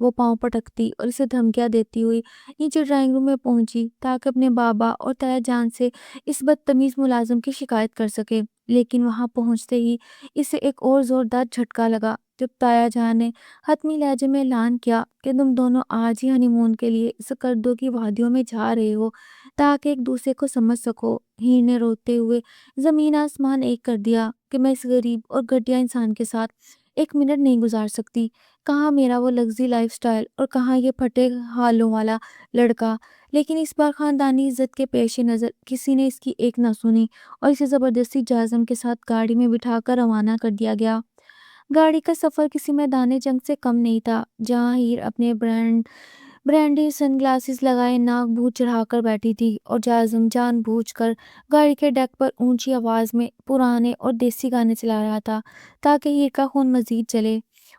وہ پاؤں پٹکتی اور اسے دھمکیاں دیتی ہوئی نیچے ڈرائنگ روم میں پہنچی تاکہ اپنے بابا اور تایا جان سے اس بدتمیز ملازم کی شکایت کر سکے، لیکن وہاں پہنچتے ہی اسے ایک اور زوردار جھٹکا لگا جب تایا جان نے حتمی لہجے میں اعلان کیا کہ تم دونوں آج ہی ہنی مون کے لیے سکردو کی وادیوں میں جا رہے ہو تاکہ ایک دوسرے کو سمجھ سکو۔ ہیر نے روتے ہوئے زمین آسمان ایک کر دیا کہ میں اس غریب اور گھٹیا انسان کے ساتھ ایک منٹ نہیں گزار سکتی۔ کہاں میرا وہ لگژری لائف سٹائل اور کہاں یہ پھٹے حالوں والا لڑکا۔ لیکن اس بار خاندانی عزت کے پیش نظر کسی نے اس کی ایک نہ سنی اور اسے زبردستی جازم کے ساتھ گاڑی میں بٹھا کر روانہ کر دیا گیا۔ گاڑی کا سفر کسی میدان جنگ سے کم نہیں تھا، جہاں ہیر اپنے برانڈی سن گلاسز لگائے ناک بھوت چڑھا کر بیٹھی تھی اور جازم جان بوجھ کر گاڑی کے ڈیک پر اونچی آواز میں پرانے اور دیسی گانے چلا رہا تھا تاکہ ہیر کا خون مزید جلے۔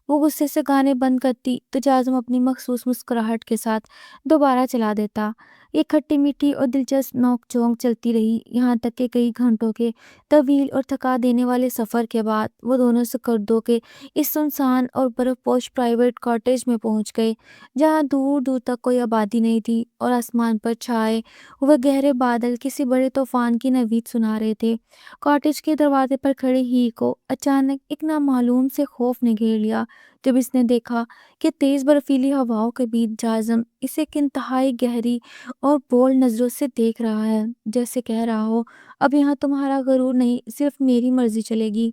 وہ غصے سے گانے بند کرتی تو جازم اپنی مخصوص مسکراہٹ کے ساتھ دوبارہ چلا دیتا۔ یہ کھٹی میٹھی اور دلچسپ نوک جھونک چلتی رہی، یہاں تک کہ کئی گھنٹوں کے طویل اور تھکا دینے والے سفر کے بعد وہ دونوں سکردو کے اس سنسان اور برف پوش پرائیویٹ کاٹیج میں پہنچ گئے، جہاں دور دور تک کوئی آبادی نہیں تھی اور آسمان پر چھائے ہوئے گہرے بادل کسی بڑے طوفان کی نوید سنا رہے تھے۔ کاٹیج کے دروازے پر کھڑے ہی کو اچانک ایک نامعلوم سے خوف نے گھیر لیا جب اس نے دیکھا کہ تیز برفیلی ہواؤں کے بیچ جازم اسے ایک انتہائی گہری اور بولڈ نظروں سے دیکھ رہا ہے، جیسے کہہ رہا ہو اب یہاں تمہارا غرور نہیں، صرف میری مرضی چلے گی۔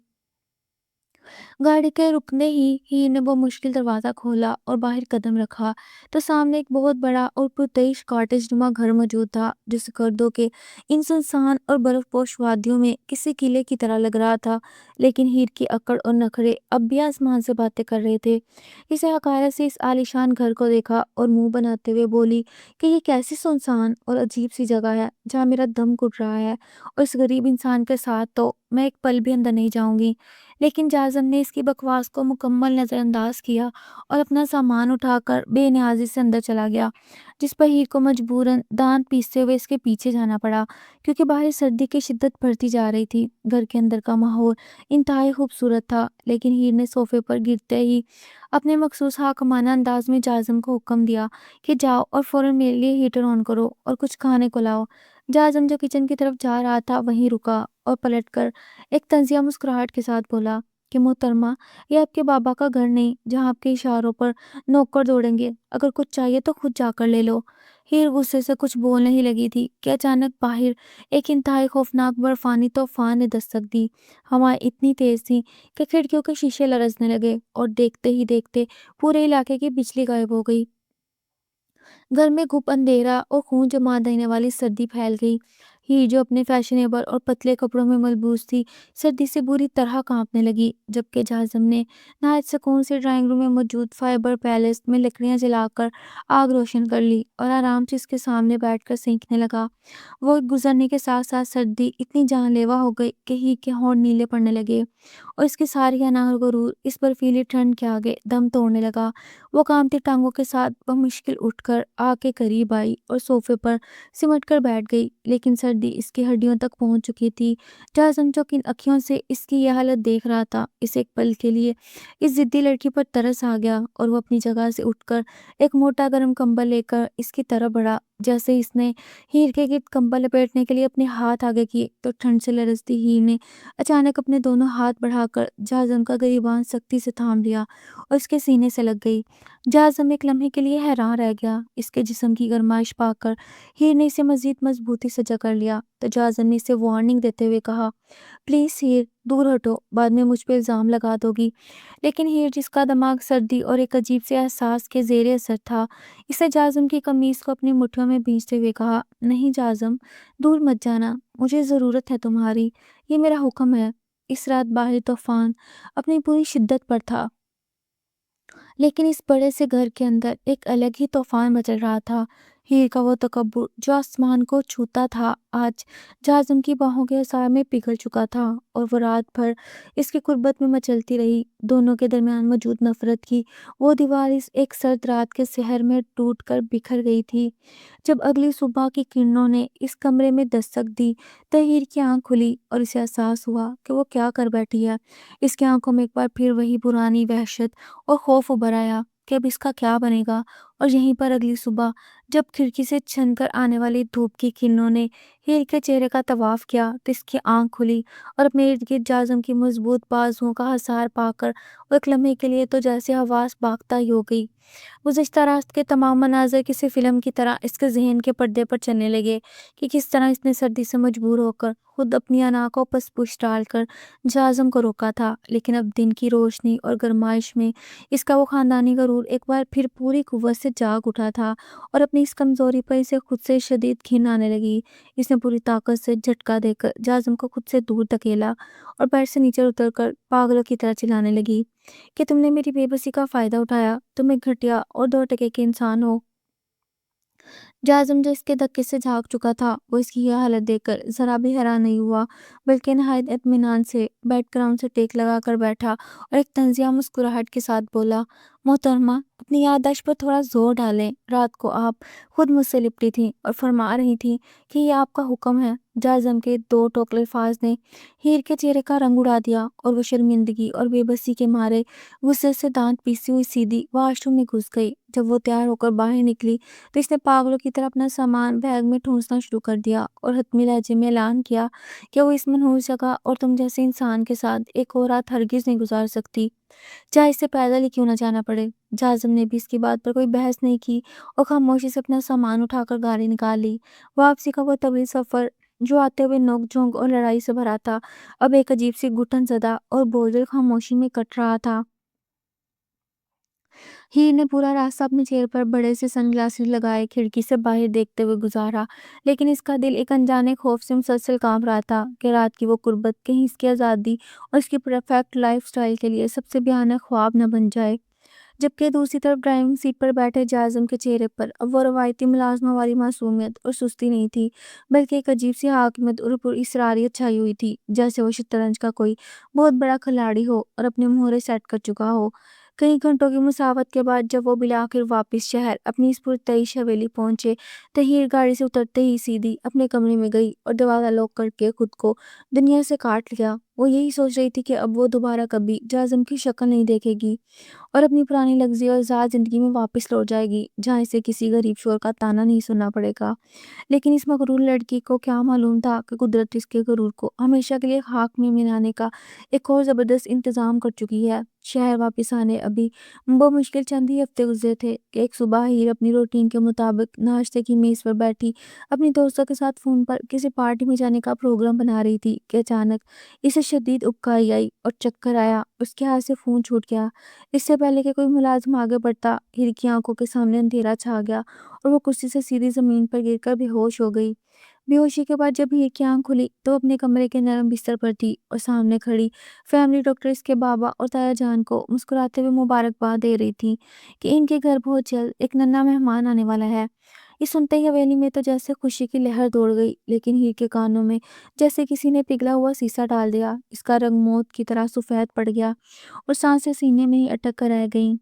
گاڑی کے رکنے ہی ہیر نے وہ مشکل دروازہ کھولا اور باہر قدم رکھا تو سامنے ایک بہت بڑا اور پرتعیش کاٹیج نما گھر موجود تھا جو سکردو کے ان سنسان اور برف پوش وادیوں میں کسی قلعے کی طرح لگ رہا تھا۔ لیکن ہیر کی اکڑ اور نخرے اب بھی آسمان سے باتیں کر رہے تھے۔ اسے حقارت سے اس عالیشان گھر کو دیکھا اور منہ بناتے ہوئے بولی کہ یہ کیسی سنسان اور عجیب سی جگہ ہے جہاں میرا دم گھٹ رہا ہے، اور اس غریب انسان کے ساتھ تو میں ایک پل بھی اندر نہیں جاؤں گی۔ لیکن جازم نے اس کی بکواس کو مکمل نظر انداز کیا اور اپنا سامان اٹھا کر بے نیازی سے اندر چلا گیا، جس پر ہیر کو مجبوراً دانت پیستے ہوئے اس کے پیچھے جانا پڑا کیونکہ باہر سردی کی شدت بڑھتی جا رہی تھی۔ گھر کے اندر کا ماحول انتہائی خوبصورت تھا، لیکن ہیر نے صوفے پر گرتے ہی اپنے مخصوص حاکمانہ انداز میں جازم کو حکم دیا کہ جاؤ اور فوراً میرے لیے ہیٹر آن کرو اور کچھ کھانے کو لاؤ۔ جازم جو کچن کی طرف جا رہا تھا وہیں رکا اور پلٹ کر ایک طنزیہ مسکراہٹ کے ساتھ بولا کہ محترمہ، یہ آپ کے بابا کا گھر نہیں جہاں آپ کے اشاروں پر نوکر دوڑیں گے، اگر کچھ چاہیے تو خود جا کر لے لو۔ ہیر غصے سے کچھ بولنے ہی لگی تھی کہ اچانک باہر ایک انتہائی خوفناک برفانی طوفان نے دستک دی۔ ہوائیں اتنی تیز تھیں کہ کھڑکیوں کے شیشے لرزنے لگے اور دیکھتے ہی دیکھتے پورے علاقے کی بجلی غائب ہو گئی۔ گھر میں گھپ اندھیرا اور خون جما دینے والی سردی پھیل گئی۔ ہیر جو اپنے فیشنیبل اور پتلے کپڑوں میں ملبوس تھی، سردی سے بری طرح کانپنے لگی، جبکہ جازم نے نہایت سکون سے ڈرائنگ روم میں موجود فائبر پیلس میں لکڑیاں جلا کر آگ روشن کر لی اور آرام سے اس کے سامنے بیٹھ کر سینکنے لگا۔ وہ گزرنے کے ساتھ ساتھ سردی اتنی جان لیوا ہو گئی کہ ہیر کے ہونٹ نیلے پڑنے لگے اور اس کی ساری انا اور غرور اس برفیلی ٹھنڈ کے آگے دم توڑنے لگا۔ وہ کانپتی ٹانگوں کے ساتھ بمشکل اٹھ کر آگ کے قریب آئی اور صوفے پر سمٹ کر بیٹھ گئی، لیکن سردی اس کی ہڈیوں تک پہنچ چکی تھی۔ جازم جو کن اکھیوں سے اس کی یہ حالت دیکھ رہا تھا، اسے ایک پل کے لیے اس ضدی لڑکی پر ترس آ گیا اور وہ اپنی جگہ سے اٹھ کر ایک موٹا گرم کمبل لے کر اس کی طرف بڑھا۔ جیسے ہی اس نے ہیر کے گرد کمبل لپیٹنے کے لیے اپنے ہاتھ آگے کیے تو ٹھنڈ سے لرزتی ہیر نے اچانک اپنے دونوں ہاتھ بڑھا کر جازم کا گریبان سختی سے تھام لیا اور اس کے سینے سے لگ گئی۔ جازم ایک لمحے کے لیے حیران رہ گیا۔ اس کے جسم کی گرمائش پا کر ہیر نے اسے مزید مضبوطی سے جکڑ لیا تو جازم نے اسے وارننگ دیتے ہوئے کہا، پلیز ہیر، دور ہٹو، بعد میں مجھ پہ الزام لگا دو گی۔ لیکن ہیر، جس کا دماغ سردی اور ایک عجیب سے احساس کے زیر اثر تھا، اسے جازم کی قمیص کو اپنی مٹھیوں میں بھینچتے ہوئے کہا، نہیں جازم، دور مت جانا، مجھے ضرورت ہے تمہاری، یہ میرا حکم ہے۔ اس رات باہر طوفان اپنی پوری شدت پر تھا، لیکن اس بڑے سے گھر کے اندر ایک الگ ہی طوفان مچل رہا تھا۔ ہیر کا وہ تکبر جو آسمان کو چھوتا تھا، آج جازم کی باہوں کے اثار میں پگھل چکا تھا اور وہ رات بھر اس کی قربت میں مچلتی رہی۔ دونوں کے درمیان موجود نفرت کی وہ دیوار اس ایک سرد رات کے سحر میں ٹوٹ کر بکھر گئی تھی۔ جب اگلی صبح کی کرنوں نے اس کمرے میں دستک دی تو ہیر کی آنکھ کھلی اور اسے احساس ہوا کہ وہ کیا کر بیٹھی ہے۔ اس کی آنکھوں میں ایک بار پھر وہی پرانی وحشت اور خوف ابھر آیا کہ اب اس کا کیا بنے گا، اور یہیں پر اگلی صبح جب کھڑکی سے چھن کر آنے والی دھوپ کی کرنوں نے ہیر کے چہرے کا طواف کیا تو اس کی آنکھ کھلی، اور اپنے ارد گرد جازم کی مضبوط بازوؤں کا حصار پا کر وہ ایک لمحے کے لیے تو جیسے حواس باختہ ہی ہو گئی۔ گزشتہ رات کے تمام مناظر کسی فلم کی طرح اس کے ذہن کے پردے پر چلنے لگے کہ کس طرح اس نے سردی سے مجبور ہو کر خود اپنی انا کو پس پش ڈال کر جازم کو روکا تھا، لیکن اب دن کی روشنی اور گرمائش میں اس کا وہ خاندانی غرور ایک بار پھر پوری قوت سے جاگ اٹھا تھا، اور اپنی اس کمزوری پر اسے خود سے شدید گھن آنے لگی۔ اس نے پوری طاقت سے جھٹکا دے کر جازم کو خود سے دور دھکیلا اور بیڈ سے نیچے اتر کر پاگلوں کی طرح چلانے لگی کہ تم نے میری بے بسی کا فائدہ اٹھایا، تم ایک گھٹیا اور دو ٹکے کے انسان ہو۔ جازم جو اس کے دھکے سے جھاگ چکا تھا وہ اس کی یہ حالت دیکھ کر ذرا بھی حیران نہیں ہوا، بلکہ نہایت اطمینان سے بیڈ گراؤنڈ سے ٹیک لگا کر بیٹھا اور ایک طنزیہ مسکراہٹ کے ساتھ بولا، محترمہ اپنی یادداشت پر تھوڑا زور ڈالیں، رات کو آپ خود مجھ سے لپٹی تھیں اور فرما رہی تھیں کہ یہ آپ کا حکم ہے۔ جازم کے دو ٹوکلے الفاظ نے ہیر کے چہرے کا رنگ اڑا دیا اور وہ شرمندگی اور بے بسی کے مارے غصے سے دانت پیسی ہوئی سیدھی واش روم میں گھس گئی۔ جب وہ تیار ہو کر باہر نکلی تو اس نے پاگلوں کی طرح اپنا سامان بیگ میں ٹھونسنا شروع کر دیا اور حتمی لہجے میں اعلان کیا کہ وہ اس منحوس جگہ اور تم جیسے انسان کے ساتھ ایک اور رات ہرگز نہیں گزار سکتی، چاہے اسے پیدل ہی کیوں نہ جانا پڑے۔ جازم نے بھی اس کی بات پر کوئی بحث نہیں کی اور خاموشی سے اپنا سامان اٹھا کر گاڑی نکال لی۔ واپسی کا وہ طویل سفر جو آتے ہوئے نوک جھونک اور لڑائی سے بھرا تھا، اب ایک عجیب سی گھٹن زدہ اور بوجھل خاموشی میں کٹ رہا تھا۔ ہیر نے پورا راستہ اپنے چہرے پر بڑے سے سن گلاسز لگائے کھڑکی سے باہر دیکھتے ہوئے گزارا، لیکن اس کا دل ایک انجانے خوف سے مسلسل کانپ رہا تھا کہ رات کی وہ قربت کہیں اس کی آزادی اور اس کی پرفیکٹ لائف سٹائل کے لیے سب سے بھیانک خواب نہ بن جائے۔ جبکہ دوسری طرف ڈرائیونگ سیٹ پر بیٹھے جازم کے چہرے پر اب وہ روایتی ملازموں والی معصومیت اور سستی نہیں تھی، بلکہ ایک عجیب سی حاکمیت اور پر اصراریت چھائی ہوئی تھی، جیسے وہ شطرنج کا کوئی بہت بڑا کھلاڑی ہو اور اپنے مہرے سیٹ کر چکا ہو۔ کئی گھنٹوں کی مسافت کے بعد جب وہ بالآخر واپس شہر اپنی اس پرتعیش حویلی پہنچے تو ہیر گاڑی سے اترتے ہی سیدھی اپنے کمرے میں گئی اور دروازہ لاک کر کے خود کو دنیا سے کاٹ لیا۔ وہ یہی سوچ رہی تھی کہ اب وہ دوبارہ کبھی جازم کی شکل نہیں دیکھے گی اور اپنی پرانی لگزی اور زاد زندگی میں واپس لوٹ جائے گی جہاں اسے کسی غریب شور کا تانا نہیں سننا پڑے گا۔ لیکن اس مغرور لڑکی کو کیا معلوم تھا کہ قدرت اس کے غرور کو ہمیشہ کے لیے خاک میں ملانے کا ایک اور زبردست انتظام کر چکی ہے۔ شہر واپس آنے ابھی بمشکل چند ہی ہفتے گزرے تھے کہ ایک صبح ہیر اپنی روٹین کے مطابق ناشتے کی میز پر بیٹھی اپنی دوستوں کے ساتھ فون پر کسی پارٹی میں جانے کا پروگرام بنا رہی تھی کہ اچانک اسے شدید اکائی آئی اور چکر آیا، اس کے ہاتھ سے فون چھوٹ گیا۔ اس سے پہلے کہ کوئی ملازم آگے بڑھتا ہیر کی آنکھوں کے سامنے اندھیرا چھا گیا اور وہ کرسی سے سیدھی زمین پر گر کر بے ہوش ہو گئی۔ بے ہوشی کے بعد جب ہیر کی آنکھ کھلی تو وہ اپنے کمرے کے نرم بستر پر تھی اور سامنے کھڑی فیملی ڈاکٹر اس کے بابا اور تایا جان کو مسکراتے ہوئے مبارکباد دے رہی تھی کہ ان کے گھر بہت جلد ایک ننھا مہمان آنے والا ہے۔ یہ سنتے ہی حویلی میں تو جیسے خوشی کی لہر دوڑ گئی، لیکن ہیر کے کانوں میں جیسے کسی نے پگھلا ہوا سیسا ڈال دیا۔ اس کا رنگ موت کی طرح سفید پڑ گیا اور سانسیں سینے میں ہی اٹک کر رہ گئیں۔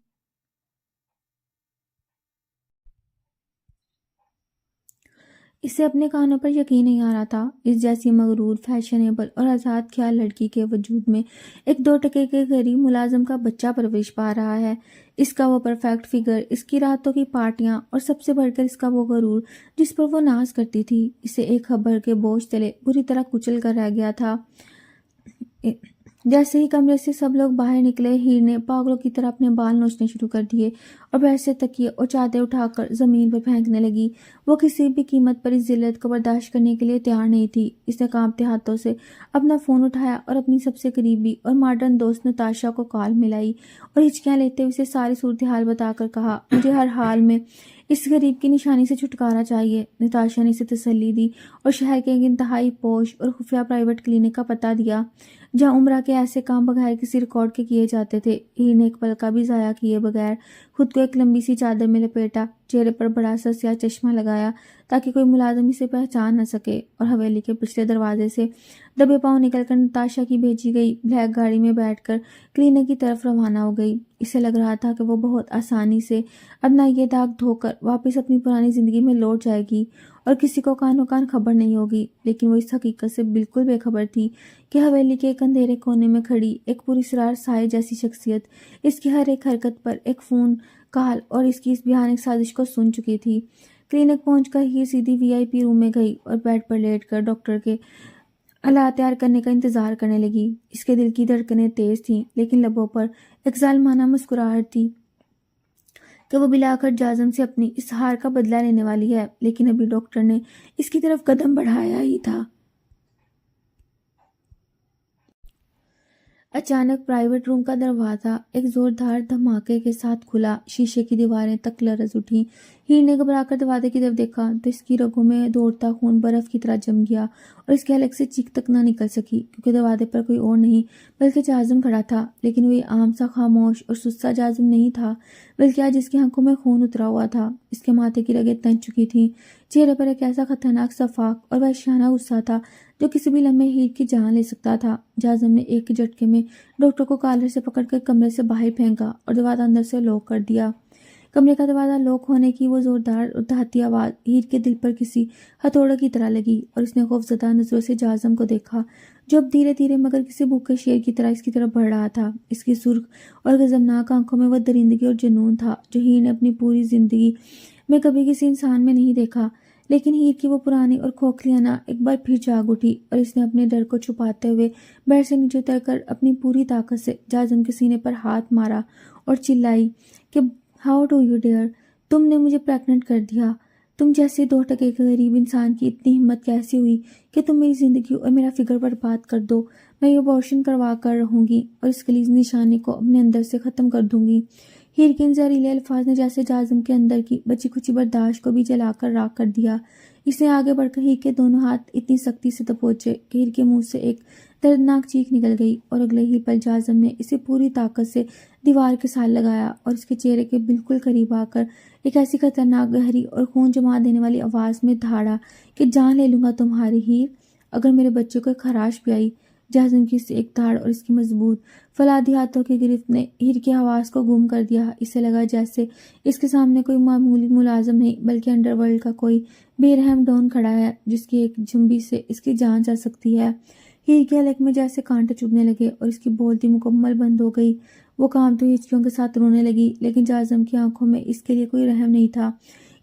اسے اپنے کانوں پر یقین نہیں آ رہا تھا۔ اس جیسی مغرور، فیشنیبل اور آزاد خیال لڑکی کے وجود میں ایک دو ٹکے کے غریب ملازم کا بچہ پرورش پا رہا ہے۔ اس کا وہ پرفیکٹ فگر، اس کی راتوں کی پارٹیاں اور سب سے بڑھ کر اس کا وہ غرور جس پر وہ ناز کرتی تھی، اسے ایک خبر کے بوجھ تلے بری طرح کچل کر رہ گیا تھا۔ جیسے ہی کمرے سے سب لوگ باہر نکلے، ہیر نے پاگلوں کی طرح اپنے بال نوچنے شروع کر دیے اور بیڈ سے تکیے اور چادر اٹھا کر زمین پر پھینکنے لگی۔ وہ کسی بھی قیمت پر اس ذلت کو برداشت کرنے کے لیے تیار نہیں تھی۔ اس نے کانپتے ہاتھوں سے اپنا فون اٹھایا اور اپنی سب سے قریبی اور ماڈرن دوست نتاشا کو کال ملائی اور ہچکیاں لیتے ہوئے اسے ساری صورتحال بتا کر کہا، مجھے ہر حال میں اس غریب کی نشانی سے چھٹکارا چاہیے۔ نتاشا نے اسے تسلی دی اور شہر کے ایک انتہائی پوش اور خفیہ پرائیویٹ کلینک کا پتہ دیا جہاں عمرہ کے ایسے کام بغیر کسی ریکارڈ کے کیے جاتے تھے۔ ہیر نے ایک پل کا بھی ضائع کیے بغیر خود کو ایک لمبی سی چادر میں لپیٹا، چہرے پر بڑا سا سیاہ چشمہ لگایا تاکہ کوئی ملازم اسے پہچان نہ سکے، اور حویلی کے پچھلے دروازے سے دبے پاؤں نکل کر نتاشا کی بھیجی گئی بلیک گاڑی میں بیٹھ کر کلینک کی طرف روانہ ہو گئی۔ اسے لگ رہا تھا کہ وہ بہت آسانی سے اپنا یہ داغ دھو کر واپس اپنی پرانی زندگی میں لوٹ جائے گی اور کسی کو کانوں کان خبر نہیں ہوگی، لیکن وہ اس حقیقت سے بالکل بے خبر تھی کہ حویلی کے ایک اندھیرے کونے میں کھڑی ایک پراسرار سائے جیسی شخصیت اس کی ہر ایک حرکت پر ایک فون کال اور اس کی اس بھیانک سازش کو سن چکی تھی۔ کلینک پہنچ کر ہی سیدھی VIP روم میں گئی اور بیڈ پر لیٹ کر ڈاکٹر کے آلات تیار کرنے کا انتظار کرنے لگی۔ اس کے دل کی دھڑکنیں تیز تھیں، لیکن لبوں پر ایک ظالمانہ مسکراہٹ تھی کہ وہ بلا کر جازم سے اپنی اس ہار کا بدلہ لینے والی ہے، لیکن ابھی ڈاکٹر نے اس کی طرف قدم بڑھایا ہی تھا۔ اچانک پرائیویٹ روم کا دروازہ ایک زوردار دھماکے کے ساتھ کھلا، شیشے کی دیواریں تک لرز اٹھیں۔ ہیر نے گھبرا کر دروازے کی طرف دیکھا تو اس کی رگوں میں دوڑتا خون برف کی طرح جم گیا اور اس کے حلق سے چیخ تک نہ نکل سکی، کیونکہ دروازے پر کوئی اور نہیں بلکہ جازم کھڑا تھا۔ لیکن وہ یہ عام سا خاموش اور سست جازم نہیں تھا، بلکہ آج اس کی آنکھوں میں خون اترا ہوا تھا۔ اس کے ماتھے کی رگیں تن چکی تھیں، چہرے پر ایک ایسا خطرناک صفاق اور وحشیانہ غصہ تھا جو کسی بھی لمحے ہیر کی جان لے سکتا تھا۔ جازم نے ایک جھٹکے میں ڈاکٹر کو کالر سے پکڑ کر کمرے سے باہر پھینکا اور دروازہ اندر سے لاک کر دیا۔ کمرے کا دروازہ لاک ہونے کی وہ زوردار اور دھاتی آواز ہیر کے دل پر کسی ہتھوڑے کی طرح لگی اور اس نے خوفزدہ نظروں سے جازم کو دیکھا، جو اب دھیرے دھیرے مگر کسی بھوکے شیر کی طرح اس کی طرف بڑھ رہا تھا۔ اس کی سرخ اور غضبناک آنکھوں میں وہ درندگی اور جنون تھا جو ہیر نے اپنی پوری زندگی میں کبھی کسی انسان میں نہیں دیکھا۔ لیکن ہیر کی وہ پرانی اور کھوکھلی انا ایک بار پھر جاگ اٹھی اور اس نے اپنے ڈر کو چھپاتے ہوئے بیڈ سے نیچے اتر کر اپنی پوری طاقت سے جازم کے سینے پر ہاتھ مارا اور چلائی کہ ہاؤ ڈو یو ڈیئر، تم نے مجھے پریگننٹ کر دیا۔ تم جیسے 2% کے غریب انسان کی اتنی ہمت کیسی ہوئی کہ تم میری زندگی اور میرا فکر برباد کر دو۔ میں یہ ابارشن کروا کر رہوں گی اور اس خلیج نشانی کو اپنے اندر سے ختم کر دوں گی۔ ہیر کے ان زہریلے الفاظ نے جیسے جازم کے اندر کی بچی کچی برداشت کو بھی جلا کر راکھ کر دیا۔ اس نے آگے بڑھ کر ہیر کے دونوں ہاتھ اتنی سختی سے دبوچے کہ ہیر کے منہ سے ایک دردناک چیخ نکل گئی اور اگلے ہی پل جازم نے اسے پوری طاقت سے دیوار کے ساتھ لگایا اور اس کے چہرے کے بالکل قریب آ کر ایک ایسی خطرناک گہری اور خون جما دینے والی آواز میں دھاڑا کہ جان لے لوں گا تمہاری ہیر اگر میرے بچے کو ایک خراش بھی آئی۔ جازم کی اس ایک دھاڑ اور اس کی مضبوط فولادی ہاتھوں کی گرفت نے ہیر کی آواز کو گم کر دیا۔ اسے لگا جیسے اس کے سامنے کوئی معمولی ملازم نہیں بلکہ انڈر ورلڈ کا کوئی بے رحم ڈون کھڑا ہے جس کی ایک جنبش سے اس کی جان جا سکتی ہے۔ ہیر کے حلق میں جیسے کانٹے چبھنے لگے اور اس کی بولتی مکمل بند ہو گئی۔ وہ کانپتی ہوئی ہچکیوں کے ساتھ رونے لگی، لیکن جازم کی آنکھوں میں اس کے لیے کوئی رحم نہیں تھا۔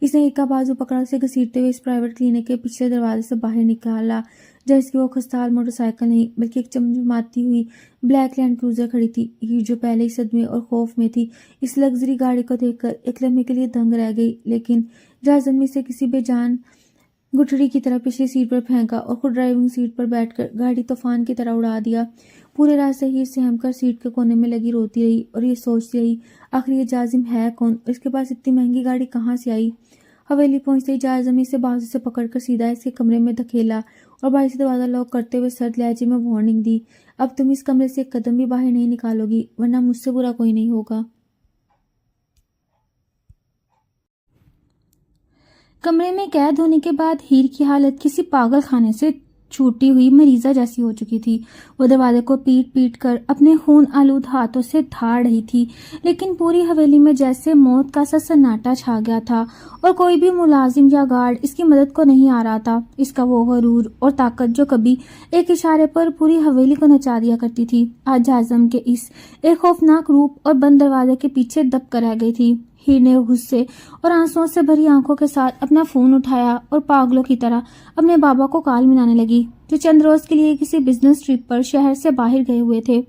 اس نے ہیر کا بازو پکڑا، اسے گھسیٹتے ہوئے اس پرائیویٹ کلینک کے پچھلے دروازے سے باہر نکالا جہاں اس کی وہ خستحال موٹر سائیکل نہیں بلکہ ایک چمچماتی ہوئی بلیک لینڈ کروزر کھڑی تھی۔ ہیر جو پہلے ہی صدمے اور خوف میں تھی، اس لگژری گاڑی کو دیکھ کر ایک لمحے کے لیے دنگ رہ گئی، لیکن جازم نے اسے کسی بے جان گٹھڑی کی طرح پچھلی سیٹ پر پھینکا اور خود ڈرائیونگ سیٹ پر بیٹھ کر گاڑی طوفان کی طرح اڑا دیا۔ پورے راستے ہیر سہم کر سیٹ کے کونے میں لگی روتی رہی اور یہ سوچتی رہی آخر یہ جازم ہے کون اور اس کے پاس اتنی مہنگی گاڑی کہاں سے آئی۔ حویلی پہنچتے ہی جازم نے اسے بازو سے پکڑ کر سیدھا اس کے کمرے میں دھکیلا اور باہر سے دروازہ لاک کرتے ہوئے سرد لہجے میں وارننگ دی، اب تم اس کمرے سے ایک قدم بھی باہر نہیں نکالو گی ورنہ مجھ سے برا کوئی نہیں ہوگا۔ کمرے میں قید ہونے کے بعد ہیر کی حالت کسی پاگل خانے سے چھوٹی ہوئی مریضہ جیسی ہو چکی تھی۔ وہ دروازے کو پیٹ پیٹ کر اپنے خون آلود ہاتھوں سے دھاڑ رہی تھی، لیکن پوری حویلی میں جیسے موت کا سا سناٹا چھا گیا تھا اور کوئی بھی ملازم یا گارڈ اس کی مدد کو نہیں آ رہا تھا۔ اس کا وہ غرور اور طاقت جو کبھی ایک اشارے پر پوری حویلی کو نچا دیا کرتی تھی، آج جازم کے اس ایک خوفناک روپ اور بند دروازے کے پیچھے دب کر رہ گئی تھی۔ ہیر نے غصے اور آنسوؤں سے بھری آنکھوں کے ساتھ اپنا فون اٹھایا اور پاگلوں کی طرح اپنے بابا کو کال ملانے لگی جو چند روز کے لیے کسی بزنس ٹرپ پر شہر سے باہر گئے ہوئے تھے۔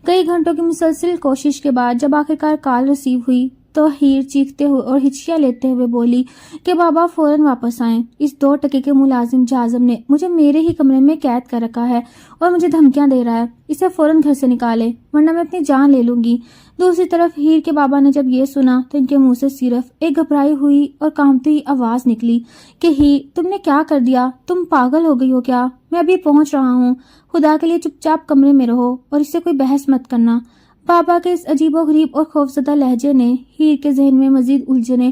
کئی گھنٹوں کی مسلسل کوشش کے بعد جب آخرکار کال ریسیو ہوئی تو ہیر چیختے ہوئے اور ہچکیاں لیتے ہوئے بولی کہ بابا فوراً واپس آئیں، اس 2% کے ملازم جازم نے مجھے میرے ہی کمرے میں قید کر رکھا ہے اور مجھے دھمکیاں دے رہا ہے، اسے فوراً گھر سے نکالے ورنہ میں اپنی جان لے لوں گی۔ دوسری طرف ہیر کے بابا نے جب یہ سنا تو ان کے منہ سے صرف ایک گھبرائی ہوئی اور کانپتی ہوئی آواز نکلی کہ ہیر تم نے کیا کر دیا، تم پاگل ہو گئی ہو کیا؟ میں ابھی پہنچ رہا ہوں، خدا کے لیے چپ چاپ کمرے میں رہو اور اس سے کوئی بحث مت کرنا۔ بابا کے اس عجیب و غریب اور خوفزدہ لہجے نے ہیر کے ذہن میں مزید الجھنیں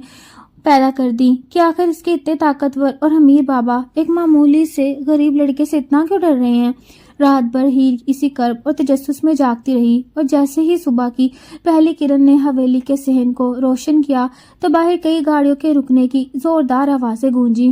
پیدا کر دی کہ آخر اس کے اتنے طاقتور اور امیر بابا ایک معمولی سے غریب لڑکے سے اتنا کیوں ڈر رہے ہیں۔ رات بھر ہیر اسی کرب اور تجسس میں جاگتی رہی اور جیسے ہی صبح کی پہلی کرن نے حویلی کے صحن کو روشن کیا تو باہر کئی گاڑیوں کے رکنے کی زوردار آوازیں گونجی۔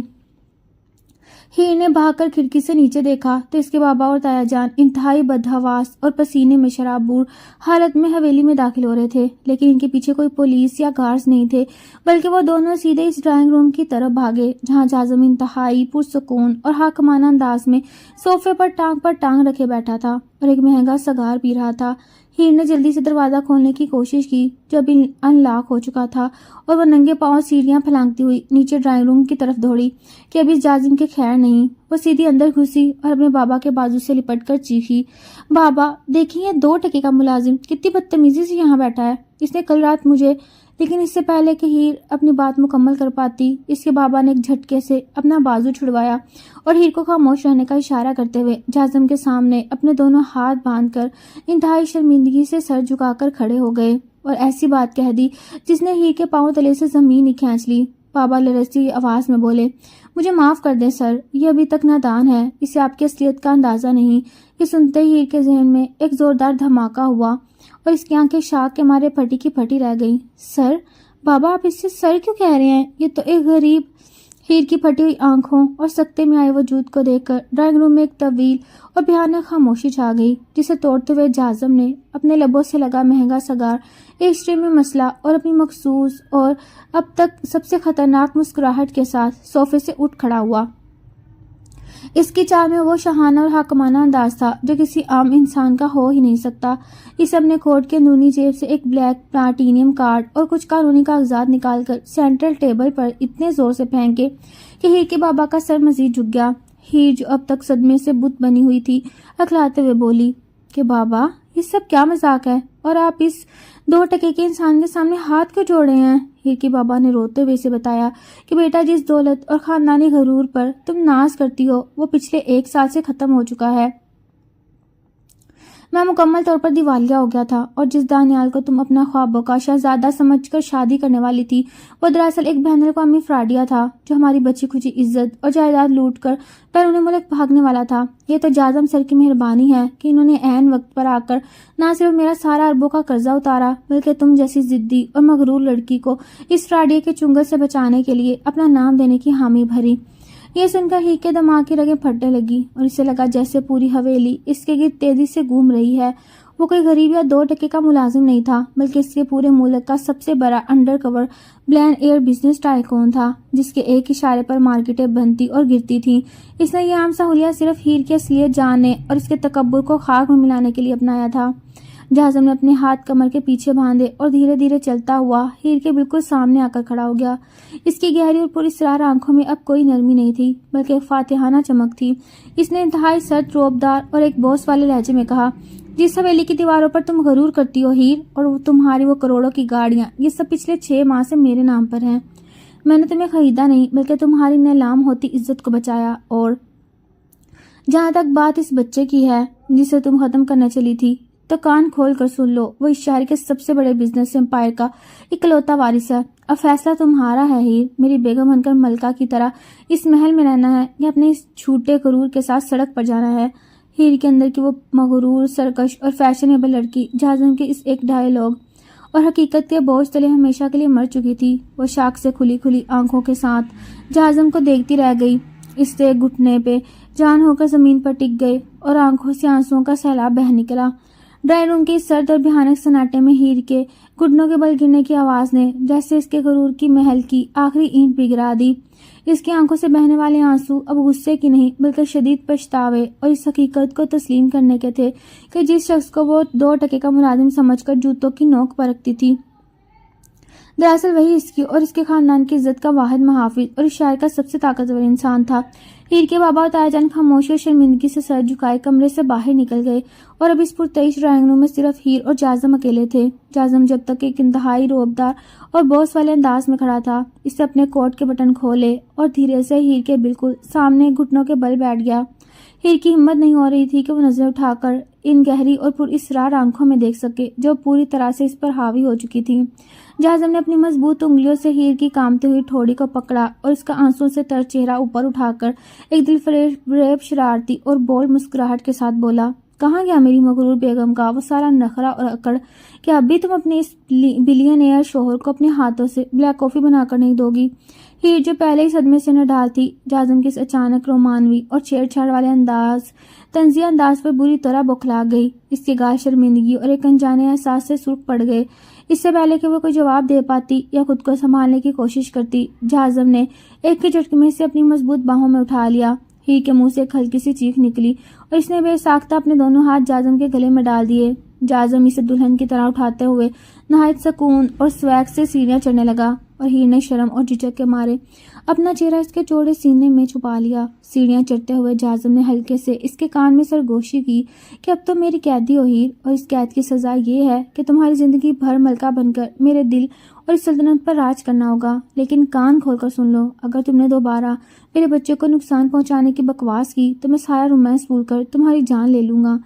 ہیر نے بھاگ کر کھڑکی سے نیچے دیکھا تو اس کے بابا اور تایا جان انتہائی بدحواس اور پسینے میں شرابور حالت میں حویلی میں داخل ہو رہے تھے، لیکن ان کے پیچھے کوئی پولیس یا گارڈز نہیں تھے، بلکہ وہ دونوں سیدھے اس ڈرائنگ روم کی طرف بھاگے جہاں جازم انتہائی پرسکون اور حاکمانہ انداز میں صوفے پر ٹانگ رکھے بیٹھا تھا اور ایک مہنگا سگار پی رہا تھا۔ ہیر نے جلدی سے دروازہ کھولنے کی کوشش کی جو ابھی ان لاک ہو چکا تھا، اور وہ ننگے پاؤں سیڑھیاں پھلانگتی ہوئی نیچے ڈرائنگ روم کی طرف دوڑی کہ ابھی جازم کے خیر نہیں۔ وہ سیدھی اندر گھسی اور اپنے بابا کے بازو سے لپٹ کر چیخی، بابا دیکھیں یہ 2 ٹکے کا ملازم کتنی بدتمیزی سے یہاں بیٹھا ہے، اس نے کل رات مجھے… لیکن اس سے پہلے کہ ہیر اپنی بات مکمل کر پاتی، اس کے بابا نے ایک جھٹکے سے اپنا بازو چھڑوایا اور ہیر کو خاموش رہنے کا اشارہ کرتے ہوئے جازم کے سامنے اپنے دونوں ہاتھ باندھ کر انتہائی شرمندگی سے سر جھکا کر کھڑے ہو گئے اور ایسی بات کہہ دی جس نے ہیر کے پاؤں تلے سے زمین ہی کھینچ لی۔ بابا لرزتی آواز میں بولے، مجھے معاف کر دیں سر، یہ ابھی تک نادان ہے، اسے آپ کی اصلیت کا اندازہ نہیں۔ یہ سنتے ہی ہیر کے ذہن میں ایک زوردار دھماکہ ہوا اور اس کی آنکھیں شاک کے مارے پھٹی کی پھٹی رہ گئیں۔ سر؟ بابا آپ اس سے سر کیوں کہہ رہے ہیں؟ یہ تو ایک غریب… ہیر کی پھٹی ہوئی آنکھوں اور سکتے میں آئے وجود کو دیکھ کر ڈرائنگ روم میں ایک طویل اور بھیانک خاموشی چھا گئی، جسے توڑتے ہوئے جازم نے اپنے لبوں سے لگا مہنگا سگار ایک سٹرے میں مسلا اور اپنی مخصوص اور اب تک سب سے خطرناک مسکراہٹ کے ساتھ صوفے سے اٹھ کھڑا ہوا۔ اس کی چال میں وہ شاہانہ اور حاکمانہ انداز تھا جو کسی عام انسان کا ہو ہی نہیں سکتا۔ اسے اپنے کوٹ کے اندرونی جیب سے ایک بلیک پلاٹینیم کارڈ اور کچھ قانونی کاغذات نکال کر سینٹرل ٹیبل پر اتنے زور سے پھینکے کہ ہیر کے بابا کا سر مزید جھک گیا۔ ہیر جو اب تک صدمے سے بت بنی ہوئی تھی اکھلاتے ہوئے بولی کہ بابا یہ سب کیا مذاق ہے اور آپ اس 2 ٹکے کے انسان کے سامنے ہاتھ کیوں جوڑے ہیں؟ ہیر کے بابا نے روتے ہوئے اسے بتایا کہ بیٹا جس دولت اور خاندانی غرور پر تم ناز کرتی ہو وہ پچھلے 1 سال سے ختم ہو چکا ہے۔ میں مکمل طور پر دیوالیہ ہو گیا تھا اور جس دانیال کو تم اپنا خوابوں کا شہزادہ سمجھ کر شادی کرنے والی تھی وہ دراصل ایک بین الاقوامی فراڈیا تھا جو ہماری بچی کھچی عزت اور جائیداد لوٹ کر بیرون ملک بھاگنے والا تھا۔ یہ تو جازم سر کی مہربانی ہے کہ انہوں نے عین وقت پر آ کر نہ صرف میرا سارا اربوں کا قرضہ اتارا بلکہ تم جیسی ضدی اور مغرور لڑکی کو اس فراڈیا کے چنگل سے بچانے کے لیے اپنا نام دینے کی حامی بھری۔ یہ سن کر ہیر کے دماغ کی رگیں پھٹنے لگی اور اسے لگا جیسے پوری حویلی اس کے گرد تیزی سے گھوم رہی ہے۔ وہ کوئی غریب یا 2 ٹکے کا ملازم نہیں تھا بلکہ اس کے پورے ملک کا سب سے بڑا انڈر کور بلین ایئر بزنس ٹائکون تھا جس کے ایک اشارے پر مارکیٹیں بنتی اور گرتی تھیں۔ اس نے یہ عام سہولیہ صرف ہیر کی اصلیت جاننے اور اس کے تکبر کو خاک میں ملانے کے لیے اپنایا تھا۔ جازم نے اپنے ہاتھ کمر کے پیچھے باندھے اور دھیرے دھیرے چلتا ہوا ہیر کے بالکل سامنے آ کر کھڑا ہو گیا۔ اس کی گہری اور پراسرار آنکھوں میں اب کوئی نرمی نہیں تھی بلکہ ایک فاتحانہ چمک تھی۔ اس نے انتہائی سرد روبدار اور ایک بوس والے لہجے میں کہا، جس حویلی کی دیواروں پر تم غرور کرتی ہو ہیر، اور تمہاری وہ کروڑوں کی گاڑیاں، یہ سب پچھلے 6 ماہ سے میرے نام پر ہیں۔ میں نے تمہیں خریدا نہیں بلکہ تمہاری نیلام ہوتی عزت کو بچایا۔ اور جہاں تک بات اس بچے کی ہے جسے تم ختم کرنے چلی تھی تو کان کھول کر سن لو، وہ اس شہر کے سب سے بڑے بزنس امپائر کا اکلوتا وارث ہے۔ اب فیصلہ تمہارا ہے ہیر، میری بیگم بن کر ملکہ کی طرح اس محل میں رہنا ہے یا اپنے اس چھوٹے غرور کے ساتھ سڑک پر جانا ہے۔ ہیر کے اندر کی وہ مغرور، سرکش اور فیشنیبل لڑکی جازم کے اس ایک ڈائیلاگ اور حقیقت کے بوجھ تلے ہمیشہ کے لیے مر چکی تھی۔ وہ شاک سے کھلی کھلی آنکھوں کے ساتھ جازم کو دیکھتی رہ گئی۔ اس سے گھٹنے پہ جان ہو کر زمین پر ٹک گئے اور آنکھوں سے آنسوؤں کا سیلاب بہہ نکلا۔ ڈرائنگ روم کے سرد اور بھیانک سناٹے میں ہیر کے گھٹنوں کے بل گرنے کی آواز نے جیسے اس کے غرور کی محل کی آخری اینٹ پگھلا دی۔ اس کی آنکھوں سے بہنے والے آنسو اب غصے کی نہیں بلکہ شدید پچھتاوے اور اس حقیقت کو تسلیم کرنے کے تھے کہ جس شخص کو وہ 2 ٹکے کا ملازم سمجھ کر جوتوں کی نوک پر رکھتی تھی دراصل وہی اس کی اور اس کے خاندان کی عزت کا واحد محافظ اور اس شہر کا سب سے طاقتور انسان تھا۔ ہیر کے بابا اور تایا جان خاموشی اور شرمندگی سے سر جھکائے کمرے سے باہر نکل گئے اور اب اس پرتعیش ڈرائنگ روم میں صرف ہیر اور جازم اکیلے تھے۔ جازم جب تک ایک انتہائی روبدار اور بوس والے انداز میں کھڑا تھا، اس سے اپنے کوٹ کے بٹن کھولے اور دھیرے سے ہیر کے بالکل سامنے گھٹنوں کے بل بیٹھ گیا۔ ہیر کی ہمت نہیں ہو رہی تھی کہ وہ نظر اٹھا کر ان گہری اور پر اسرار آنکھوں میں دیکھ سکے جو پوری طرح سے اس پر حاوی ہو چکی تھی۔ جازم نے اپنی مضبوط انگلیوں سے ہیر کی کامتی ہوئی ٹھوڑی کو پکڑا اور اس کا آنسوں سے تر چہرہ اوپر اٹھا کر ایک دل فریب شرارتی اور بولڈ مسکراہٹ کے ساتھ بولا، کہاں گیا میری مغرور بیگم کا وہ سارا نخرہ اور اکڑ کہ اب بھی تم اپنے اس بلین ایئر شوہر کو اپنے ہاتھوں سے بلیک کافی بنا کر نہیں دو گی؟ ہیر جو پہلے ہی صدمے سے نڈال تھی جازم کے اس اچانک رومانوی اور چھیڑ چھاڑ والے طنزیہ انداز پر بری طرح بوکھلا گئی۔ اس کے گال شرمندگی اور ایک انجانے احساس سے سرخ پڑ گئے۔ اس سے پہلے کہ وہ کوئی جواب دے پاتی یا خود کو سنبھالنے کی کوشش کرتی، جازم نے ایک ہی جھٹکے میں سے اپنی مضبوط باہوں میں اٹھا لیا۔ ہیر کے منہ سے ایک ہلکی سی چیخ نکلی اور اس نے بے ساختہ اپنے دونوں ہاتھ جازم کے گلے میں ڈال دیے۔ جازم اسے دلہن کی طرح اٹھاتے ہوئے نہایت سکون اور سویگ سے سیڑھیاں چڑھنے لگا اور ہیر نے شرم اور جھجک کے مارے اپنا چہرہ اس کے چوڑے سینے میں چھپا لیا۔ سیڑھیاں چڑھتے ہوئے جازم نے ہلکے سے اس کے کان میں سرگوشی کی کہ اب تو میری قیدی ہو ہیر، اور اس قید کی سزا یہ ہے کہ تمہاری زندگی بھر ملکہ بن کر میرے دل اور اس سلطنت پر راج کرنا ہوگا۔ لیکن کان کھول کر سن لو، اگر تم نے دوبارہ میرے بچے کو نقصان پہنچانے کی بکواس کی تو میں سارا رومانس بھول کر تمہاری جان لے لوں گا۔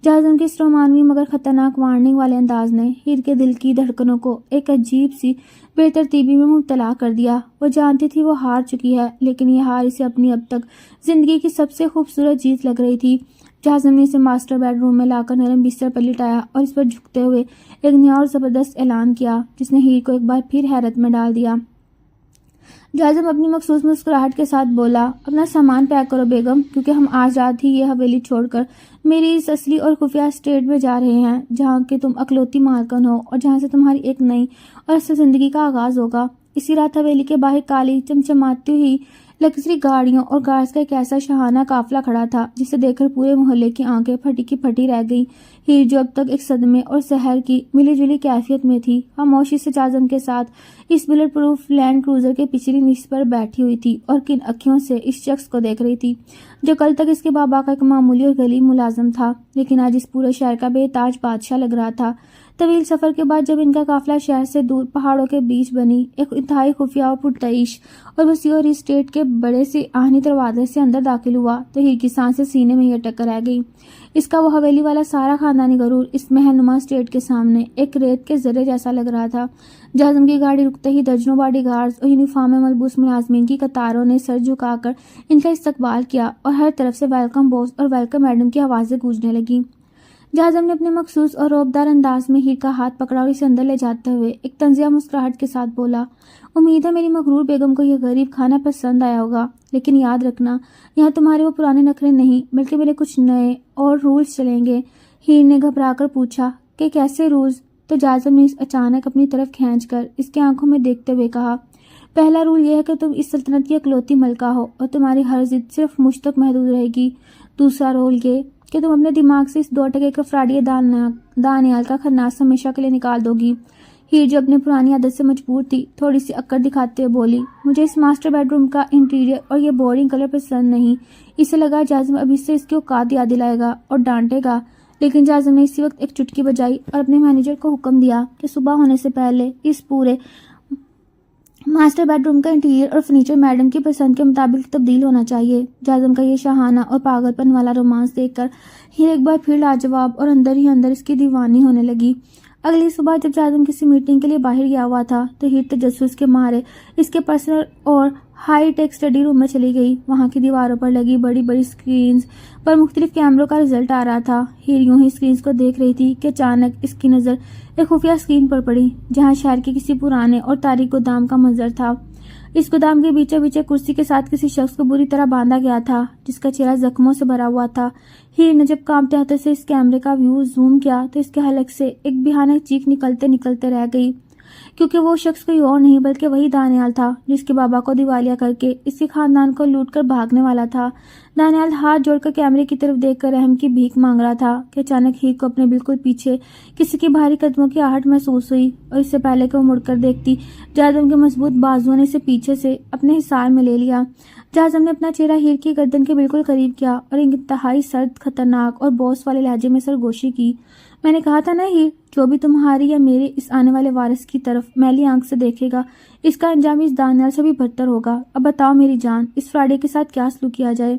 جازم کے اس رومانوی مگر خطرناک وارننگ والے انداز نے ہیر کے دل کی دھڑکنوں کو ایک عجیب سی بے ترتیبی میں مبتلا کر دیا۔ وہ جانتی تھی وہ ہار چکی ہے، لیکن یہ ہار اسے اپنی اب تک زندگی کی سب سے خوبصورت جیت لگ رہی تھی۔ جازم نے اسے ماسٹر بیڈ روم میں لا کر نرم بستر پر لٹایا اور اس پر جھکتے ہوئے ایک نیا اور زبردست اعلان کیا جس نے ہیر کو ایک بار پھر حیرت میں ڈال دیا۔ جازم اپنی مخصوص مسکراہٹ کے ساتھ بولا، اپنا سامان پیک کرو بیگم، کیونکہ ہم آج رات ہی یہ حویلی چھوڑ کر میری اس اصلی اور خفیہ اسٹیٹ میں جا رہے ہیں جہاں کہ تم اکلوتی مالکن ہو اور جہاں سے تمہاری ایک نئی اور اصل زندگی کا آغاز ہوگا۔ اسی رات حویلی کے باہر کالی چمچماتی ہوئی لگژری گاڑیوں اور گارڈز کا ایک ایسا شاہانہ قافلہ کھڑا تھا جسے دیکھ کر پورے محلے کی آنکھیں پھٹی کی پھٹی رہ گئی۔ ہیر جو اب تک ایک صدمے اور سحر کی ملی جلی کیفیت میں تھی، خاموشی سے جازم کے ساتھ اس بلٹ پروف لینڈ کروزر کے پچھلی نصف پر بیٹھی ہوئی تھی اور کن اکھیوں سے اس شخص کو دیکھ رہی تھی جو کل تک اس کے بابا کا ایک معمولی اور غریب ملازم تھا، لیکن آج اس پورے شہر کا بے تاج بادشاہ لگ رہا تھا۔ طویل سفر کے بعد جب ان کا قافلہ شہر سے دور پہاڑوں کے بیچ بنی ایک انتہائی خفیہ اور پرتعیش اور وسیع اور اسٹیٹ کے بڑے سے آہنی دروازے سے اندر داخل ہوا تو ہیر کی سانسیں سینے میں ہی اٹک کر رہ گئی۔ اس کا وہ حویلی والا سارا خاندانی غرور اس محل نما اسٹیٹ کے سامنے ایک ریت کے ذرے جیسا لگ رہا تھا۔ جازم کی گاڑی رکتے ہی درجنوں باڈی گارڈز اور یونیفارم میں ملبوس ملازمین کی قطاروں نے سر جھکا کر ان کا استقبال کیا اور ہر طرف سے ویلکم باس اور ویلکم میڈم کی آوازیں گونجنے لگیں۔ جازم نے اپنے مخصوص اور رعبدار انداز میں ہیر کا ہاتھ پکڑا اور اسے اندر لے جاتے ہوئے ایک طنزیہ مسکراہٹ کے ساتھ بولا، امید ہے میری مغرور بیگم کو یہ غریب کھانا پسند آیا ہوگا، لیکن یاد رکھنا یہاں تمہارے وہ پرانے نخرے نہیں بلکہ میرے کچھ نئے اور رولز چلیں گے۔ ہیر نے گھبرا کر پوچھا کہ کیسے رولز؟ تو جازم نے اچانک اپنی طرف کھینچ کر اس کی آنکھوں میں دیکھتے ہوئے کہا، پہلا رول یہ ہے کہ تم اس سلطنت کی اکلوتی ملکہ ہو اور تمہاری ہر ضد صرف مجھ تک محدود رہے گی۔ دوسرا رول یہ کہ تم اپنے دماغ سے اس 2 ٹکے کے فراڈی دانیال کا خناس ہمیشہ کے لیے نکال دو گی۔ ہیر جو اپنے پرانی عادت سے مجبور تھی تھوڑی سی اکڑ دکھاتے ہوئے بولی، مجھے اس ماسٹر بیڈ روم کا انٹیریئر اور یہ بورنگ کلر پسند نہیں۔ اسے لگا جازم اب اس سے اس کی اوقات یاد دلائے گا اور ڈانٹے گا، لیکن جازم نے اسی وقت ایک چٹکی بجائی اور اپنے مینیجر کو حکم دیا کہ صبح ہونے سے پہلے اس پورے ماسٹر بیڈ روم کا انٹیریئر اور فرنیچر میڈم کی پسند کے مطابق تبدیل ہونا چاہیے۔ جازم کا یہ شاہانہ اور پاگل پن والا رومانس دیکھ کر ہیر ایک بار پھر لاجواب اور اندر ہی اندر اس کی دیوانی ہونے لگی۔ اگلی صبح جب جازم کسی میٹنگ کے لیے باہر گیا ہوا تھا تو ہیر تجسس کے مارے اس کے پرسنل اور ہائی ٹیک اسٹڈی روم میں چلی گئی۔ وہاں کی دیواروں پر لگی بڑی بڑی اسکرینز پر مختلف کیمروں کا رزلٹ آ رہا تھا۔ ہیر یوں ہی اسکرینز کو دیکھ رہی تھی کہ اچانک اس کی نظر ایک خفیہ اسکرین پر پڑی جہاں شہر کے کسی پرانے اور تاریک گودام کا منظر تھا۔ اس گودام کے بیچوں بیچ کرسی کے ساتھ کسی شخص کو بری طرح باندھا گیا تھا جس کا چہرہ زخموں سے بھرا ہوا تھا۔ ہیر نے جب کانپتے ہاتھوں سے اس کیمرے کا ویو زوم کیا تو اس کے حلق سے ایک بھیانک چیخ نکلتے رہ گئی، کیونکہ وہ شخص کوئی اور نہیں بلکہ وہی دانیال تھا جس کے بابا کو دیوالیہ کر کے اس کے خاندان کو لوٹ کر بھاگنے والا تھا۔ دانیال ہاتھ جوڑ کر کیمرے کی طرف دیکھ کر رحم کی بھیک مانگ رہا تھا کہ اچانک ہیر کو اپنے بالکل پیچھے کسی کی بھاری قدموں کی آہٹ محسوس ہوئی اور اس سے پہلے کہ وہ مڑ کر دیکھتی جازم کے مضبوط بازوؤں نے اسے پیچھے سے اپنے حصار میں لے لیا۔ جازم نے اپنا چہرہ ہیر کی گردن کے بالکل قریب کیا اور ایک انتہائی سرد، خطرناک اور بوس والے لہجے میں سرگوشی کی، میں نے کہا تھا نا ہیر، جو بھی تمہاری یا میرے اس آنے والے وارث کی طرف میلی آنکھ سے دیکھے گا اس کا انجام اس دانیال سے بھی بدتر ہوگا۔ اب بتاؤ میری جان، اس فراڈے کے ساتھ کیا سلوک کیا جائے؟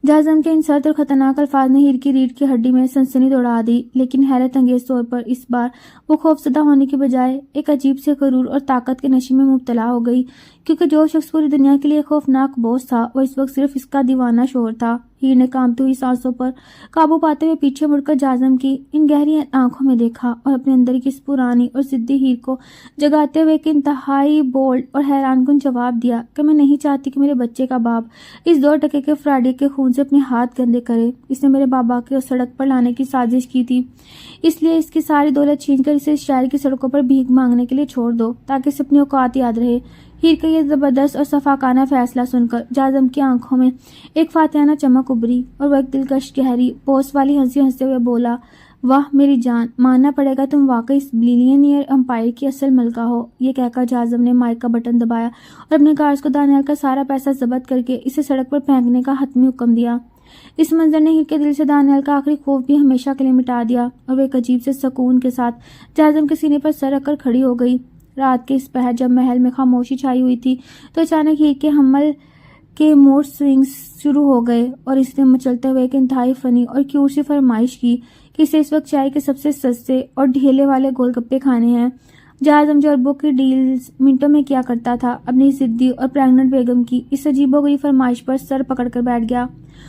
جازم کے ان سرد اور خطرناک الفاظ نے ہیر کی ریڑھ کی ہڈی میں سنسنی دوڑا دی، لیکن حیرت انگیز طور پر اس بار وہ خوفزدہ ہونے کی بجائے ایک عجیب سے غرور اور طاقت کے نشے میں مبتلا ہو گئی، کیونکہ جو شخص پوری دنیا کے لیے خوفناک بوس تھا وہ اس وقت صرف اس کا دیوانہ شوہر تھا۔ ہیر نے کانپتی ہوئی سانسوں پر قابو پاتے ہوئے پیچھے مڑ کر جازم کی ان گہری آنکھوں میں دیکھا اور اپنے اندر کی اس پرانی اور ضدی ہیر کو جگاتے ہوئے ایک انتہائی بولڈ اور حیران کن جواب دیا کہ میں نہیں چاہتی کہ میرے بچے کا باپ اس 2 کے فراڈی کے خون سے اپنے ہاتھ گندے کرے۔ اس نے میرے بابا کے اس سڑک پر لانے کی سازش کی تھی، اس لیے اس کی ساری دولت چھین کر اسے اس شہر کی سڑکوں پر بھیک مانگنے کے لیے چھوڑ دو تاکہ اسے اپنی اوقات یاد رہے۔ ہیر کا یہ زبردست اور صفاقانہ فیصلہ سن کر جازم کی آنکھوں میں ایک فاتحانہ چمک ابھری اور وہ ایک دلکش گہری بوس والی ہنسی ہنستے ہوئے بولا، واہ میری جان، ماننا پڑے گا تم واقعی اس بلینئر امپائر کی اصل ملکہ ہو۔ یہ کہہ کر جازم نے مائک کا بٹن دبایا اور اپنے کارز کو دانیال کا سارا پیسہ ضبط کر کے اسے سڑک پر پھینکنے کا حتمی حکم دیا۔ اس منظر نے ہیر کے دل سے دانیال کا آخری خوف بھی ہمیشہ کے لیے مٹا دیا اور وہ ایک عجیب سے سکون کے ساتھ جازم کے سینے پر سر رکھ کر کھڑی ہو گئی۔ رات کے اس پہر جب محل میں خاموشی چھائی ہوئی تھی تو اچانک ہیر کے حمل کے موڈ سوئنگز شروع ہو گئے اور اس نے مچلتے ہوئے ایک انتہائی فنی اور کیوٹ سی فرمائش کی کہ اسے اس وقت چائے کے سب سے سستے اور ڈھیلے والے گول گپے کھانے ہیں۔ جازم جو اربوں کی ڈیلز منٹوں میں کیا کرتا تھا، اپنی ضدی اور پریگننٹ بیگم کی اس عجیب و غریب فرمائش پر سر پکڑ کر بیٹھ گیا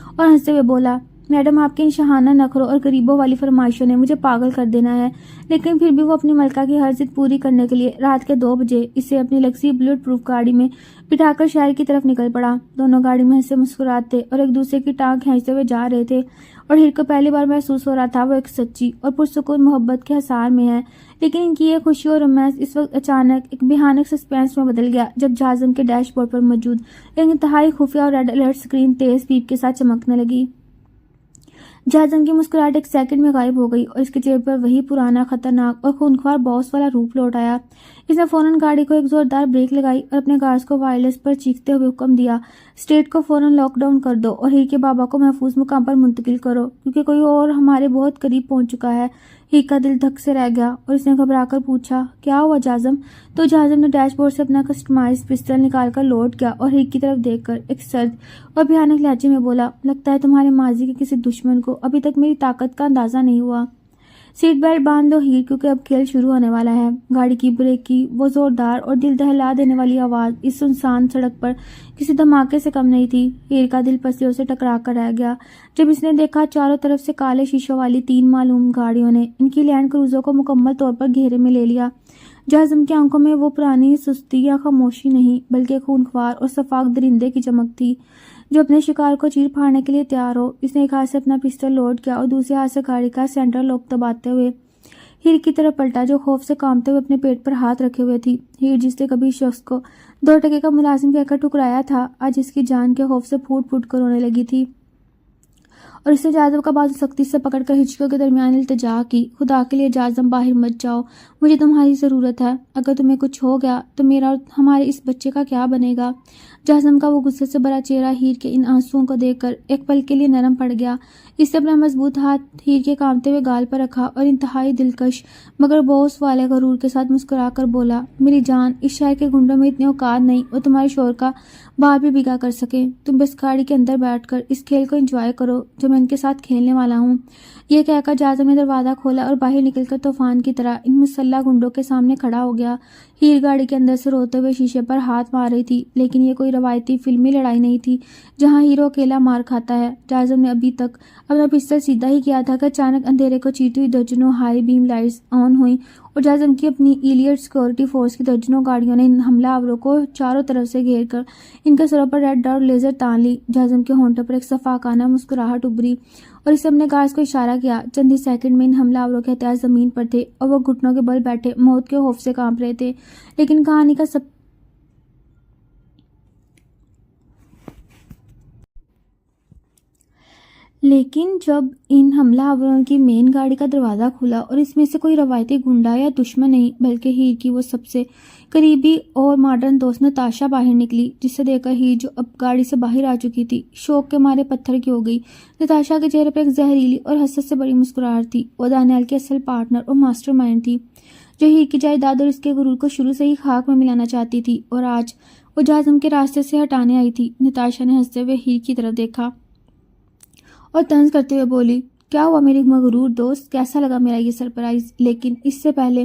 اور ہنستے ہوئے بولا، میڈم آپ کے ان شاہانہ نخروں اور غریبوں والی فرمائشوں نے مجھے پاگل کر دینا ہے۔ لیکن پھر بھی وہ اپنی ملکہ کی ہر ضد پوری کرنے کے لیے رات کے 2 بجے اسے اپنی لگژری بلٹ پروف گاڑی میں بٹھا کر شہر کی طرف نکل پڑا۔ دونوں گاڑی میں ہنسے مسکراتے اور ایک دوسرے کی ٹانگ کھینچتے ہوئے جا رہے تھے اور ہیر کو پہلی بار محسوس ہو رہا تھا وہ ایک سچی اور پرسکون محبت کے حصار میں ہے۔ لیکن ان کی یہ خوشی اور رومانس اس وقت اچانک ایک بھیانک سسپینس میں بدل گیا جب جازم کے ڈیش بورڈ پر موجود ایک انتہائی خفیہ اور ریڈ الرٹ اسکرین تیز بیپ کے ساتھ چمکنے لگی۔ جازم کی مسکراہٹ ایک سیکنڈ میں غائب ہو گئی اور اس کے چہرے پر وہی پرانا خطرناک اور خونخوار باس والا روپ لوٹ آیا۔ اس نے فوراً گاڑی کو ایک زوردار بریک لگائی اور اپنے کارز کو وائرلیس پر چیختے ہوئے حکم دیا، اسٹیٹ کو فوراً لاک ڈاؤن کر دو اور ہیر کے بابا کو محفوظ مقام پر منتقل کرو کیونکہ کوئی اور ہمارے بہت قریب پہنچ چکا ہے۔ ہیر کا دل دھک سے رہ گیا اور اس نے گھبرا کر پوچھا، کیا ہوا جازم؟ تو جازم نے ڈیش بورڈ سے اپنا کسٹمائز پسٹل نکال کر لوڈ کیا اور ہیر کی طرف دیکھ کر ایک سرد اور بھیانک لہجے میں بولا، لگتا ہے تمہارے ماضی کے کسی دشمن کو ابھی تک میری طاقت کا اندازہ نہیں ہوا۔ سیٹ بیلٹ باندھ لو ہیر کیونکہ اب کھیل شروع ہونے والا ہے۔ گاڑی کی بریک کی وہ زوردار اور دل دہلا دینے والی آواز اس سنسان سڑک پر کسی دھماکے سے کم نہیں تھی۔ ہیر کا دل پسلیوں سے ٹکرا کر رہ گیا جب اس نے دیکھا چاروں طرف سے کالے شیشوں والی 3 معلوم گاڑیوں نے ان کی لینڈ کروزر کو مکمل طور پر گھیرے میں لے لیا۔ جازم کی آنکھوں میں وہ پرانی سستی یا خاموشی نہیں بلکہ خونخوار اور شفاق درندے کی چمک تھی جو اپنے شکار کو چیر پھاڑنے کے لیے تیار ہو۔ اس نے ایک ہاتھ سے اپنا پسٹل لوڈ کیا اور دوسرے ہاتھ سے گاڑی کا سینٹر لاک دباتے ہوئے ہیر کی طرف پلٹا جو خوف سے کانپتے ہوئے اپنے پیٹ پر ہاتھ رکھے ہوئے تھی۔ ہیر جس نے کبھی شخص کو 2 کا ملازم کہہ کر ٹھکرایا تھا آج اس کی جان کے خوف سے پھوٹ پھوٹ کر رونے لگی تھی اور اس نے جازم کا بازو سختی سے پکڑ کر ہچکیوں کے درمیان التجا کی، خدا کے لیے جازم باہر مت جاؤ، مجھے تمہاری ضرورت ہے، اگر تمہیں کچھ ہو گیا تو میرا اور ہمارے اس بچے کا کیا بنے گا؟ جازم کا وہ غصے سے بھرا چہرہ ہیر کے ان آنسوؤں کو دیکھ کر ایک پل کے لیے نرم پڑ گیا۔ اس نے اپنا مضبوط ہاتھ ہیر کے کانپتے ہوئے گال پر رکھا اور انتہائی دلکش مگر بوس والے غرور کے ساتھ مسکرا کر بولا، میری جان، اس شہر کے گنڈوں میں اتنے اوقات نہیں اور تمہارے شوہر کا بال بھی بگا کر سکیں۔ تم بس گاڑی کے اندر بیٹھ کر اس کھیل کو انجوائے کرو جو میں ان کے ساتھ کھیلنے والا ہوں۔ یہ کہہ کر جازم نے دروازہ کھولا اور باہر نکل کر طوفان کی طرح ان مسلح گنڈوں کے سامنے کھڑا ہو گیا۔ ہیر گاڑی کے اندر سے روتے ہوئے شیشے پر ہاتھ مار رہی تھی لیکن یہ کوئی روایتی فلمی لڑائی نہیں تھی جہاں ہیرو اکیلا مار کھاتا ہے۔ جازم نے ابھی تک اپنا پسٹل سیدھا ہی کیا تھا کہ اچانک اندھیرے کو چیرتی ہوئی درجنوں ہائی بیم لائٹس آن ہوئیں اور جازم کی اپنی ایلیٹ سیکورٹی فورس کی درجنوں گاڑیوں نے ان حملہ آوروں کو چاروں طرف سے گھیر کر ان کے سروں پر ریڈ ڈاٹ لیزر تان لی۔ جازم کے ہونٹوں پر ایک شفاقانہ مسکراہٹ ابھری اور اس نے اپنے کارز کو اشارہ کیا۔ چند ہی سیکنڈ میں ان حملہ آوروں کے ہتھیار زمین پر تھے اور وہ گھٹنوں کے بل بیٹھے موت کے خوف سے کانپ رہے تھے۔ لیکن کہانی کا لیکن جب ان حملہ آوروں کی مین گاڑی کا دروازہ کھلا اور اس میں سے کوئی روایتی گنڈا یا دشمن نہیں بلکہ ہیر کی وہ سب سے قریبی اور ماڈرن دوست نتاشا باہر نکلی، جسے دیکھ کر ہیر جو اب گاڑی سے باہر آ چکی تھی شوق کے مارے پتھر کی ہو گئی۔ نتاشا کے چہرے پر ایک زہریلی اور حسرت سے بڑی مسکراہٹ تھی۔ وہ دانیال کی اصل پارٹنر اور ماسٹر مائنڈ تھی جو ہیر کی جائیداد اور اس کے غرور کو شروع سے ہی خاک میں ملانا چاہتی تھی اور آج وہ جازم کے راستے سے ہٹانے آئی تھی۔ نتاشا نے ہنستے ہوئے ہیر کی طرف دیکھا اور طنز کرتے ہوئے بولی، کیا ہوا میری مغرور دوست، کیسا لگا میرا یہ سرپرائز؟ لیکن اس سے پہلے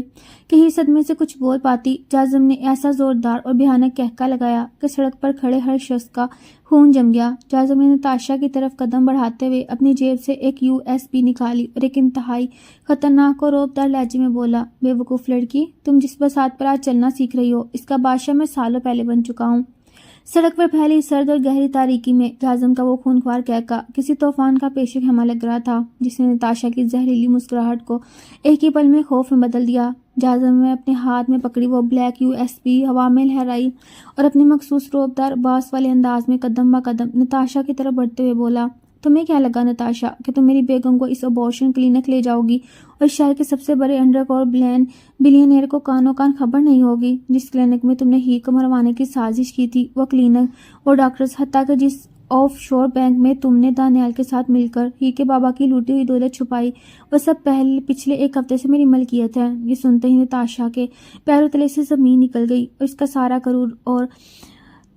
کہ ہیر صدمے سے کچھ بول پاتی، جازم نے ایسا زوردار اور بھیانک کہکا لگایا کہ سڑک پر کھڑے ہر شخص کا خون جم گیا۔ جازم نے نتاشا کی طرف قدم بڑھاتے ہوئے اپنی جیب سے ایک USB نکالی اور ایک انتہائی خطرناک اور رعب دار لہجے میں بولا، بے وقوف لڑکی، تم جس بساط پر آج چلنا سیکھ رہی ہو اس کا بادشاہ میں سالوں پہلے بن چکا ہوں۔ سڑک پر پھیلی سرد اور گہری تاریکی میں جازم کا وہ خونخوار کہکا کسی طوفان کا پیش خیمہ لگ رہا تھا، جس نے نتاشا کی زہریلی مسکراہٹ کو ایک ہی پل میں خوف میں بدل دیا۔ جازم نے اپنے ہاتھ میں پکڑی وہ بلیک USB ہوا میں لہرائی اور اپنے مخصوص رعبدار باس والے انداز میں قدم با قدم نتاشا کی طرف بڑھتے ہوئے بولا، تمہیں کیا لگا نتاشا کہ تم میری بیگم کو اس ابورشن کلینک لے جاؤ گی اور شہر کے سب سے بڑے انڈر بلینئر کو کانوں کان خبر نہیں ہوگی؟ جس کلینک میں تم نے ہیر کو مروانے کی سازش کی تھی، وہ کلینک، وہ ڈاکٹرز، حتیٰ کہ جس آف شور بینک میں تم نے دانیال کے ساتھ مل کر ہیر کے بابا کی لوٹی ہوئی دولت چھپائی، وہ سب پچھلے ایک ہفتے سے میری ملکیت ہے۔ یہ سنتے ہی نتاشا کے پیروں تلے سے زمین نکل گئی اور اس کا سارا کرور اور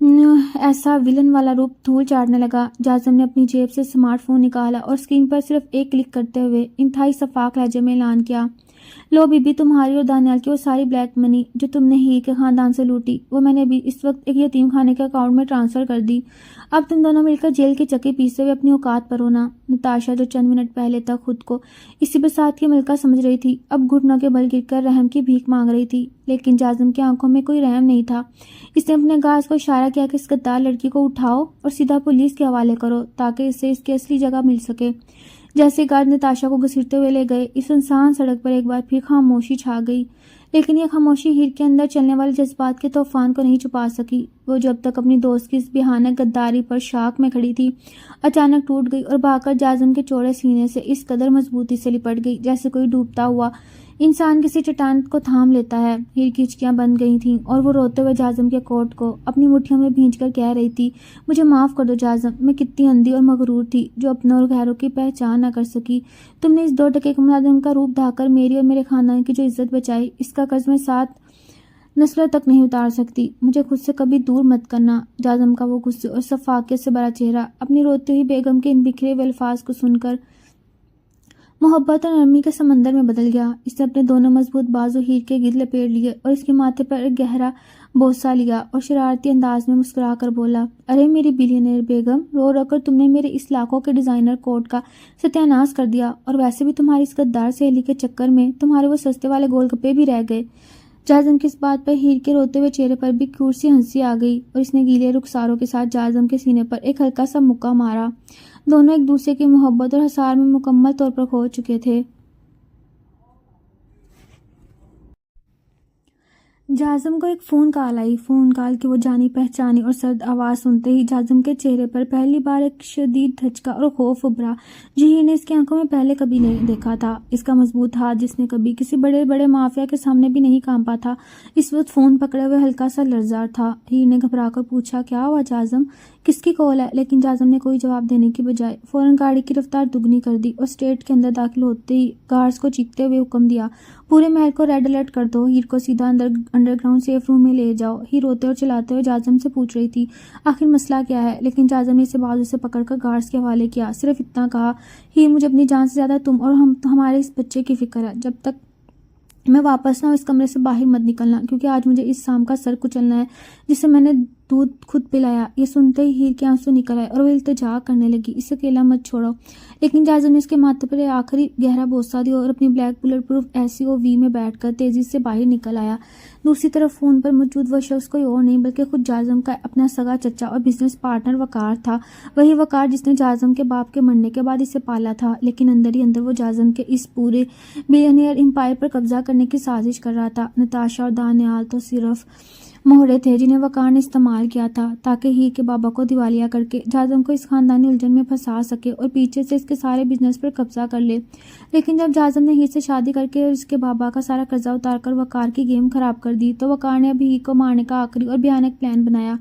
ایسا ولن والا روپ دھول چاٹنے لگا۔ جازم نے اپنی جیب سے اسمارٹ فون نکالا اور اسکرین پر صرف ایک کلک کرتے ہوئے انتہائی شفاف لہجے میں اعلان کیا، لو بی بی، تمہاری اور دانیال کی وہ ساری بلیک منی جو تم نے ہیر کے خاندان سے لوٹی، وہ میں نے ابھی اس وقت ایک یتیم خانے کے اکاؤنٹ میں ٹرانسفر کر دی۔ اب تم دونوں مل کر جیل کی چکی پیستے ہوئے اپنی اوقات پر ہونا۔ نتاشا جو چند منٹ پہلے تک خود کو اسی بساط کی ملکہ سمجھ رہی تھی، اب گھٹنوں کے بل گر کر رحم کی بھیک مانگ رہی تھی، لیکن جازم کی آنکھوں میں کوئی رحم نہیں تھا۔ اس نے اپنے گاز کو اشارہ کیا کہ اس غدار لڑکی کو اٹھاؤ اور سیدھا پولیس کے حوالے کرو تاکہ اسے اس کی اصلی جگہ مل سکے۔ جیسے گارڈ نتاشا کو گھسیٹتے ہوئے لے گئے، اس انسان سڑک پر ایک بار پھر خاموشی چھا گئی، لیکن یہ خاموشی ہیر کے اندر چلنے والے جذبات کے طوفان کو نہیں چھپا سکی۔ وہ جو اب تک اپنی دوست کی اس بھیانک غداری پر شاک میں کھڑی تھی، اچانک ٹوٹ گئی اور بھاگ کر جازم کے چوڑے سینے سے اس قدر مضبوطی سے لپٹ گئی جیسے کوئی ڈوبتا ہوا انسان کسی چٹان کو تھام لیتا ہے۔ ہیر کی ہچکیاں بند گئی تھیں اور وہ روتے ہوئے جازم کے کوٹ کو اپنی مٹھیوں میں بھینچ کر کہہ رہی تھی، مجھے معاف کر دو جازم، میں کتنی اندھی اور مغرور تھی جو اپنوں اور غیروں کی پہچان نہ کر سکی۔ تم نے اس 2 ٹکے ملازم کا روپ ڈھا کر میری اور میرے خاندان کی جو عزت بچائی، اس کا قرض میں 7 نسلوں تک نہیں اتار سکتی۔ مجھے خود سے کبھی دور مت کرنا۔ جازم کا وہ غصے اور شفاقیت سے بھرا چہرہ اپنی روتی ہوئی بیگم کے ان بکھرے ہوئے الفاظ کو سن کر محبت اور نرمی کے سمندر میں بدل گیا۔ اس نے اپنے دونوں مضبوط بازو ہیر کے گرد لپیٹ لیے اور اس کے ماتھے پر ایک گہرا بوسہ لیا اور شرارتی انداز میں مسکرا کر بولا، ارے میری بلینئر بیگم، رو رو کر تم نے میرے اس لاکھوں کے ڈیزائنر کوٹ کا ستیاناش کر دیا، اور ویسے بھی تمہاری اس غدار سہیلی کے چکر میں تمہارے وہ سستے والے گول گپے بھی رہ گئے۔ جازم کی اس بات پر ہیر کے روتے ہوئے چہرے پر بھی کور سی ہنسی آ گئی اور اس نے گیلے رخساروں کے ساتھ جازم کے سینے پر ایک ہلکا سا مکہ مارا۔ دونوں ایک دوسرے کی محبت اور حصار میں مکمل طور پر کھو چکے تھے۔ جازم کو ایک فون کال آئی۔ فون کال کی وہ جانی پہچانی اور سرد آواز سنتے ہی جازم کے چہرے پر پہلی بار ایک شدید دھچکا اور خوف ابھرا جو ہیر نے اس کی آنکھوں میں پہلے کبھی نہیں دیکھا تھا۔ اس کا مضبوط ہاتھ جس نے کبھی کسی بڑے بڑے مافیا کے سامنے بھی نہیں کانپا تھا، اس وقت فون پکڑے ہوئے ہلکا سا لرزار تھا۔ ہیر نے گھبرا کر پوچھا، کیا ہوا جازم، کس کی کال ہے؟ لیکن جازم نے کوئی جواب دینے کی بجائے فوراً گاڑی کی رفتار دگنی کر دی اور اسٹیٹ کے اندر داخل ہوتے ہی گارڈز کو چیختے ہوئے حکم دیا، پورے محل کو ریڈ الرٹ کر دو، ہیر کو سیدھا انڈر گراؤنڈ سیف روم میں لے جاؤ۔ ہیر روتے اور چلاتے ہوئے جازم سے پوچھ رہی تھی، آخر مسئلہ کیا ہے؟ لیکن جازم نے اسے بازو سے پکڑ کر گارڈز کے حوالے کیا، صرف اتنا کہا، ہیر، مجھے اپنی جان سے زیادہ تم اور ہمارے اس بچے کی فکر ہے، جب تک میں واپس نہ ہوں اس کمرے سے باہر مت نکلنا، کیونکہ آج مجھے اس سام کا سر کچلنا ہے جسے میں نے دودھ خود پلایا۔ یہ سنتے ہی ہیر کے آنسو نکل آئے اور وہ التجا کرنے لگی، اسے اکیلا مت چھوڑو۔ لیکن جازم نے اس کے ماتھے پر آخری گہرا بوسہ دیا اور اپنی بلیک بلٹ پروف SUV میں بیٹھ کر تیزی سے باہر نکل آیا۔ دوسری طرف فون پر موجود وہ شخص کوئی اور نہیں بلکہ خود جازم کا اپنا سگا چچا اور بزنس پارٹنر وقار تھا، وہی وقار جس نے جازم کے باپ کے مرنے کے بعد اسے پالا تھا، لیکن اندر ہی اندر وہ جازم کے اس پورے بلینئر امپائر پر قبضہ کرنے کی سازش کر رہا تھا۔ نتاشا اور دانیال تو صرف مہرے تھے جنہیں وقار نے استعمال کیا تھا تاکہ ہیر کے بابا کو دیوالیہ کر کے جازم کو اس خاندانی الجھن میں پھنسا سکے اور پیچھے سے اس کے سارے بزنس پر قبضہ کر لے۔ لیکن جب جازم نے ہیر سے شادی کر کے اور اس کے بابا کا سارا قرضہ اتار کر وقار کی گیم خراب کر دی تو وقار نے اب ہیر کو مارنے کا آخری اور بھیانک پلان بنایا۔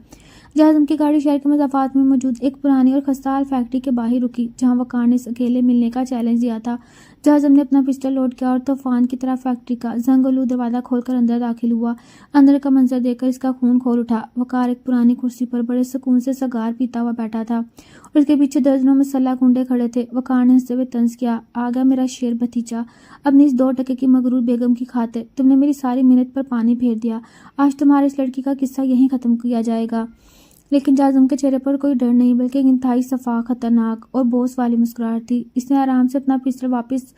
جہازم کی گاڑی شہر کے مضافات میں موجود ایک پرانی اور خستہ حال فیکٹری کے باہر رکی، جہاں وقار نے اکیلے ملنے کا چیلنج دیا تھا۔ جہازم نے اپنا پسٹل لوڈ کیا اور طوفان کی طرح فیکٹری کا زنگ آلود دروازہ کھول کر اندر داخل ہوا۔ اندر کا منظر دیکھ کر اس کا خون کھول اٹھا۔ وقار ایک پرانی کرسی پر بڑے سکون سے سگار پیتا ہوا بیٹھا تھا اور اس کے پیچھے درجنوں مسلح گنڈے کھڑے تھے۔ وقار نے ہنستے ہوئے طنز کیا، آ گیا میرا شیر بھتیجا، اپنی اس 2 ٹکے کی مغرور بیگم کی خاطر تم نے میری ساری محنت پر پانی پھیر دیا۔ آج تمہارے اس لڑکی کا قصہ یہیں ختم کیا جائے گا۔ لیکن جہازم کے چہرے پر کوئی ڈر نہیں، بلکہ ایک انتہائی صفا، خطرناک اور بوس والی مسکراہٹ تھی۔ اس نے آرام سے اپنا پسٹل واپس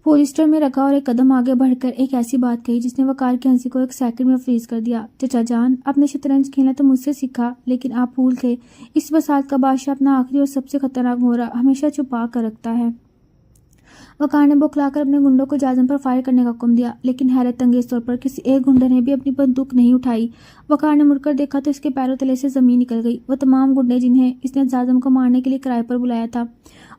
پولسٹر میں رکھا اور ایک قدم آگے بڑھ کر ایک ایسی بات کہی جس نے وقار کی ہنسی کو ایک سیکنڈ میں فریز کر دیا۔ چچا جان، آپ نے شطرنج کھیلنا تو مجھ سے سیکھا، لیکن آپ بھول گئے اس بساط کا بادشاہ اپنا آخری اور سب سے خطرناک مہرہ ہمیشہ چھپا کر رکھتا ہے۔ وقار نے بوکھلا کر اپنے گنڈوں کو جہازم پر فائر کرنے کا حکم دیا، لیکن حیرت انگیز طور پر کسی ایک گنڈے نے بھی اپنی بندوق نہیں اٹھائی۔ وقار نے مڑ کر دیکھا تو اس کے پیروں تلے سے زمین نکل گئی۔ وہ تمام گنڈے جنہیں اس نے جہازم کو مارنے کے لیے کرائے پر بلایا تھا،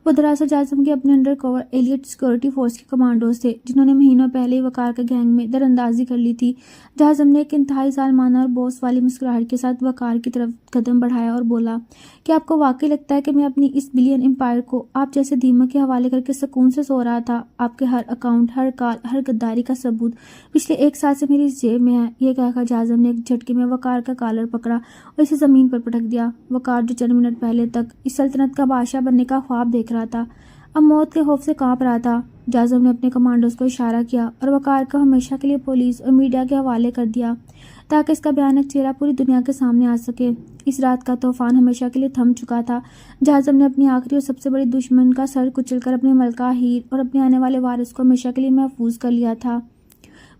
وہ دراصل جہازم کے اپنے انڈر کور ایلیٹ سیکورٹی فورس کے کمانڈوز تھے، جنہوں نے مہینوں پہلے ہی وقار کے گینگ میں در اندازی کر لی تھی۔ جہازم نے ایک انتہائی ظالمانہ اور بوس والی مسکراہٹ کے ساتھ وقار کی طرف قدم بڑھایا اور بولا، کیا آپ کو واقعی لگتا ہے کہ میں اپنی اس بلین امپائر کو آپ جیسے دیمک کے حوالے کر کے سکون سے سو رہا تھا؟ آپ کے ہر اکاؤنٹ، ہر کال، ہر غداری کا ثبوت پچھلے 1 سال سے میری اس جیب میں ہے۔ یہ کہہ کر جہازم نے ایک جھٹکے میں وقار کا کالر پکڑا اور اسے زمین پر پٹک دیا۔ وقار جو چند منٹ پہلے تک اس سلطنت کا بادشاہ بننے کا خواب دیکھ رہا تھا، اب موت کے خوف سے کانپ رہا تھا۔ جہازم نے اپنے کمانڈوز کو اشارہ کیا اور وقار کو ہمیشہ کے لیے پولیس اور میڈیا کے حوالے کر دیا تاکہ اس کا بھیانک چہرہ پوری دنیا کے سامنے آ سکے۔ اس رات کا طوفان ہمیشہ کے لیے تھم چکا تھا۔ جہازم نے اپنی آخری اور سب سے بڑی دشمن کا سر کچل کر اپنی ملکہ ہیر اور اپنے آنے والے وارث کو ہمیشہ کے لیے محفوظ کر لیا تھا۔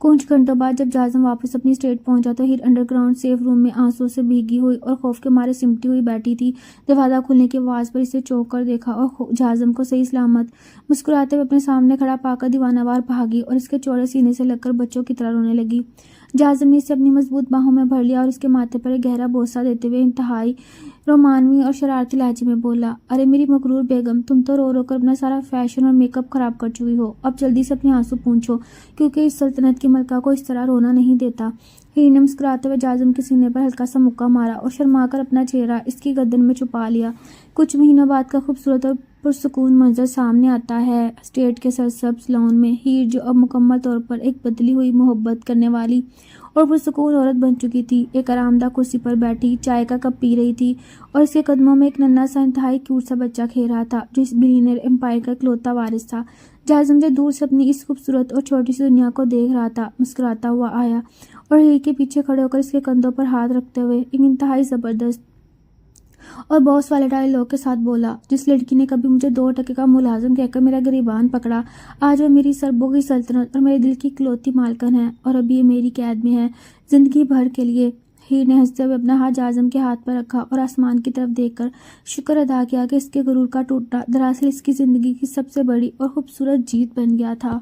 کچھ گھنٹوں بعد جب جہازم واپس اپنی اسٹیٹ پہنچا تو ہیر انڈر گراؤنڈ سیف روم میں آنسو سے بھیگی ہوئی اور خوف کے مارے سمٹی ہوئی بیٹھی تھی۔ دروازہ کھلنے کی آواز پر اسے چونک کر دیکھا اور جہازم کو صحیح سلامت مسکراتے ہوئے اپنے سامنے کھڑا پا کر دیوانہ وار بھاگی اور اس کے چوڑے سینے سے لگ کر بچوں کی طرح رونے لگی۔ جہازم نے اسے اپنی مضبوط باہوں میں بھر لیا اور اس کے ماتھے پر ایک گہرا بوسہ دیتے ہوئے انتہائی رومانوی اور شرارتی لہجے میں بولا، ارے میری مغرور بیگم، تم تو رو رو کر اپنا سارا فیشن اور میک اپ خراب کر چکی ہو، اب جلدی سے اپنے آنسو پونچھو، کیونکہ اس سلطنت کی ملکہ کو اس طرح رونا نہیں دیتا۔ ہیر نے مسکراتے ہوئے جہازم کے سینے پر ہلکا سا مکہ مارا اور شرما کر اپنا چہرہ اس کی گردن میں چھپا لیا۔ کچھ مہینوں بعد کا خوبصورت اور پرسکون منظر سامنے آتا ہے۔ اسٹیٹ کے سرسبز لان میں ہیر، جو اب مکمل طور پر ایک بدلی ہوئی محبت کرنے والی اور پرسکون عورت بن چکی تھی، ایک آرام دہ کرسی پر بیٹھی چائے کا کپ پی رہی تھی اور اس کے قدموں میں ایک ننھا سا انتہائی کیوٹ سا بچہ کھیل رہا تھا جو اس بلینئر امپائر کا اکلوتا وارث تھا۔ جہازم جو دور سے اپنی اس خوبصورت اور چھوٹی سی دنیا کو دیکھ رہا تھا، مسکراتا ہوا آیا اور ہیر کے پیچھے کھڑے ہو کر اس کے کندھوں پر ہاتھ رکھتے ہوئے ایک انتہائی زبردست اور باس والے ڈائلاگ کے ساتھ بولا، جس لڑکی نے کبھی مجھے 2 ٹکے کا ملازم کہہ کر میرا گریبان پکڑا، آج وہ میری سربوں کی سلطنت اور میرے دل کی اکلوتی مالکن ہے، اور ابھی یہ میری قید میں ہے زندگی بھر کے لیے۔ ہیر نے ہنستے ہوئے اپنا ہاتھ جہازم کے ہاتھ پر رکھا اور آسمان کی طرف دیکھ کر شکر ادا کیا کہ اس کے غرور کا ٹوٹنا دراصل اس کی زندگی کی سب سے بڑی اور خوبصورت جیت بن گیا تھا۔